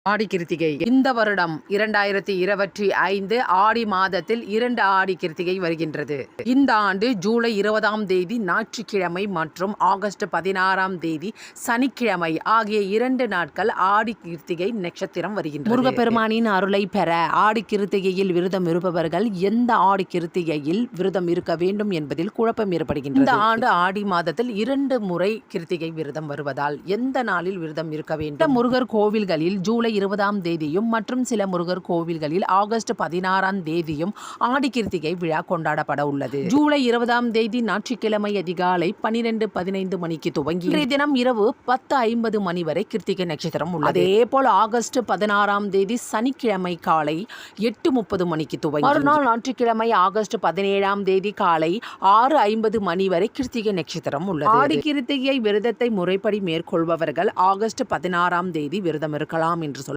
ஆடி கிருத்திகை இந்த வருடம் 2025 ஆடி மாதத்தில் 2 ஆடி கிருத்திகை வருகின்றது. இந்த ஆண்டு ஜூலை 20ஆம் தேதி ஞாயிற்றுக்கிழமை மற்றும் ஆகஸ்ட் 16ஆம் தேதி சனிக்கிழமை ஆகிய 2 நாட்கள் ஆடி கிருத்திகை நட்சத்திரம் வருகின்றது. முருகப்பெருமானின் அருளை பெற ஆடி கிருத்திகையில் விரதம் இருப்பவர்கள் எந்த ஆடி கிருத்திகையில் விரதம் இருக்க வேண்டும் என்பதில் குழப்பம் ஏற்படுகின்றது. இந்த ஆண்டு ஆடி மாதத்தில் 2 முறை கிருத்திகை விரதம் வருவதால் எந்த நாளில் விரதம் இருக்க வேண்டும்? முருகர் கோவில்களில் ஜூலை 20ஆம் தேதியும் மற்றும் சில முருகர் கோவில்களில் ஆகஸ்ட் 16ஆம் தேதியும் ஆடி கிருத்திகை விழா கொண்டாடப்பட உள்ளது. ஜூலை 20ஆம் தேதி ஞாயிற்றுக்கிழமை அதிகாலை 12:15 மணிக்கு துவங்கி இன்றைய தினம் இரவு 10:50 மணி வரை கிருத்திகை நட்சத்திரம் உள்ளது. அதேபோல் ஆகஸ்ட் 16ஆம் தேதி சனிக்கிழமை காலை 8:30 மணிக்கு துவங்கி மறுநாள் ஞாயிற்றுக்கிழமை ஆகஸ்ட் 17ஆம் தேதி காலை 6:50 மணி வரை கிருத்திகை நட்சத்திரம் உள்ளது. ஆடி கிருத்திகை விரதத்தை முறைப்படி மேற்கொள்பவர்கள் ஆகஸ்ட் 16ஆம் தேதி விரதம் இருக்கலாம் என்று